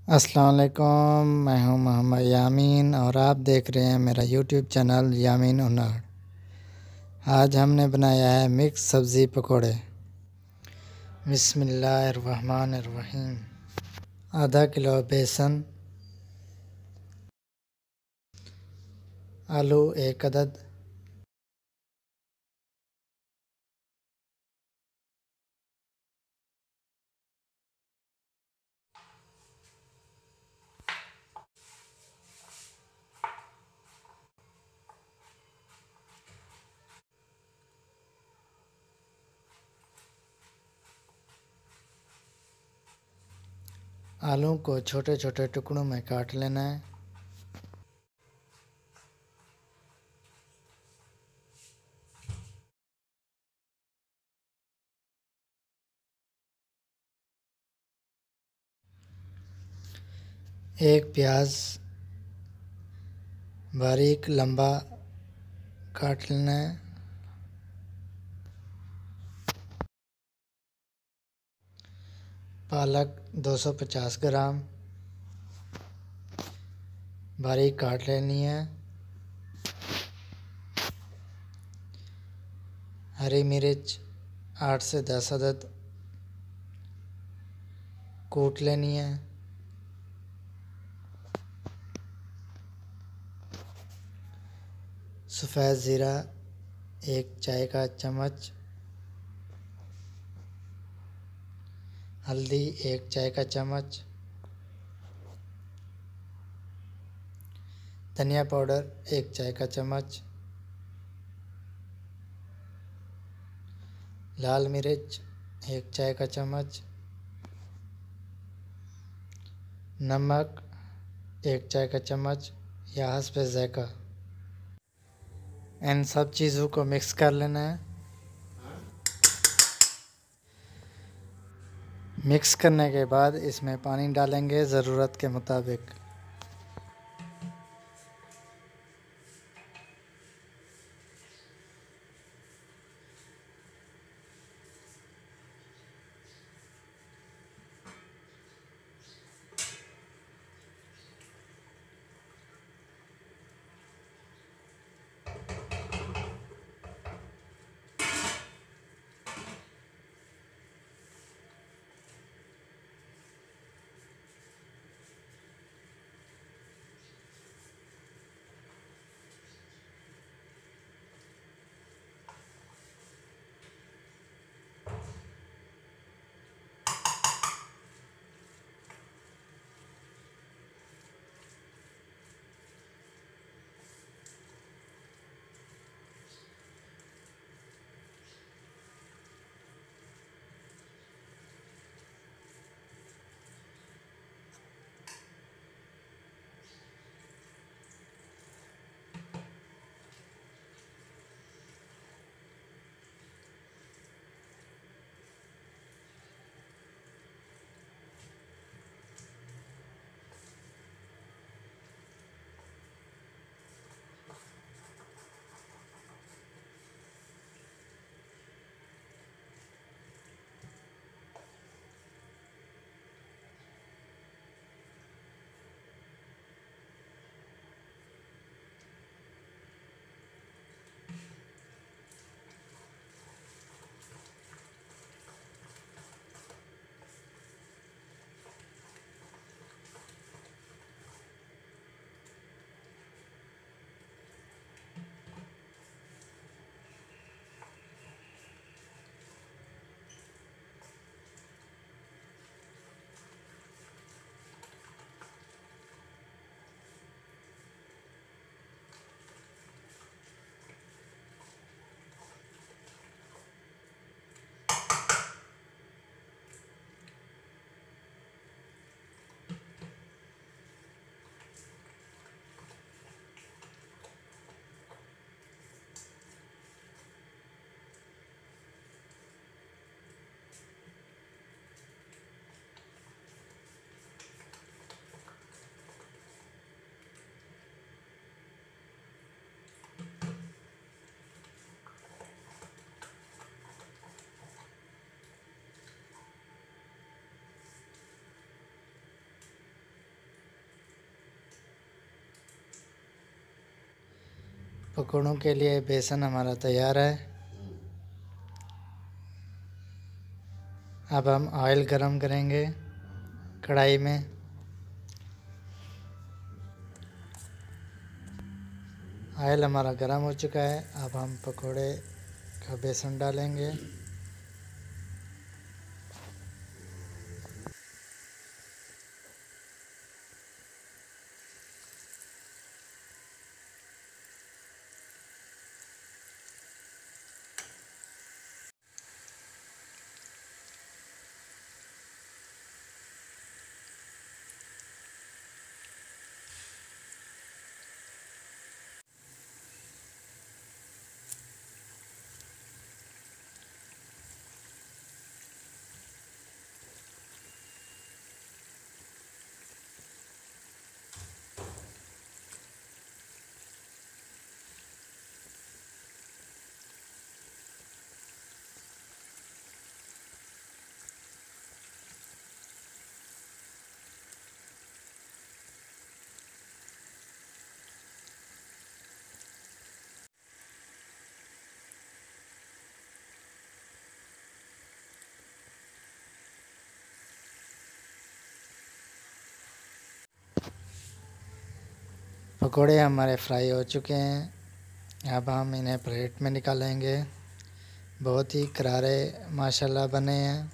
अस्सलाम वालेकुम। मैं हूं मोहम्मद यामीन और आप देख रहे हैं मेरा यूट्यूब चैनल यामीन हुनर। आज हमने बनाया है मिक्स सब्ज़ी पकोड़े। बिस्मिल्लाहिर्रहमानिर्रहीम। आधा किलो बेसन, आलू एक अदद, आलू को छोटे छोटे टुकड़ों में काट लेना है। एक प्याज बारीक लंबा काट लेना है। पालक 250 ग्राम बारीक काट लेनी है। हरी मिर्च 8 से 10 अदद कूट लेनी है। सफ़ेद ज़ीरा 1 चाय का चम्मच, हल्दी 1 चाय का चम्मच, धनिया पाउडर 1 चाय का चम्मच, लाल मिर्च 1 चाय का चम्मच, नमक 1 चाय का चम्मच या हस्बे ज़ायक़ा। इन सब चीज़ों को मिक्स कर लेना है। मिक्स करने के बाद इसमें पानी डालेंगे ज़रूरत के मुताबिक। पकौड़ों के लिए बेसन हमारा तैयार है। अब हम ऑयल गरम करेंगे कढ़ाई में। ऑयल हमारा गरम हो चुका है। अब हम पकोड़े का बेसन डालेंगे। पकोड़े हमारे फ्राई हो चुके हैं। अब हम इन्हें प्लेट में निकालेंगे। बहुत ही करारे माशाल्लाह बने हैं।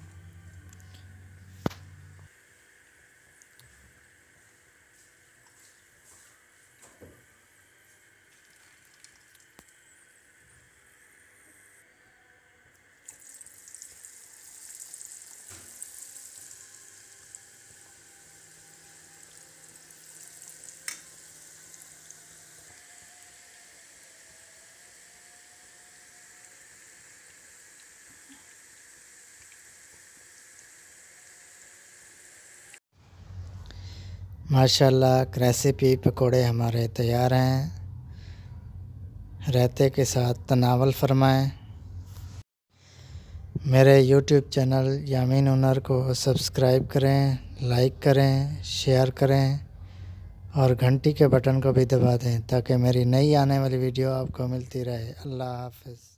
माशाल्लाह क्रेस्पी पकोड़े हमारे तैयार हैं। रायते के साथ तनावल फरमाएं। मेरे YouTube चैनल यामीन हुनर को सब्सक्राइब करें, लाइक करें, शेयर करें और घंटी के बटन को भी दबा दें ताकि मेरी नई आने वाली वीडियो आपको मिलती रहे। अल्लाह हाफ़िज़।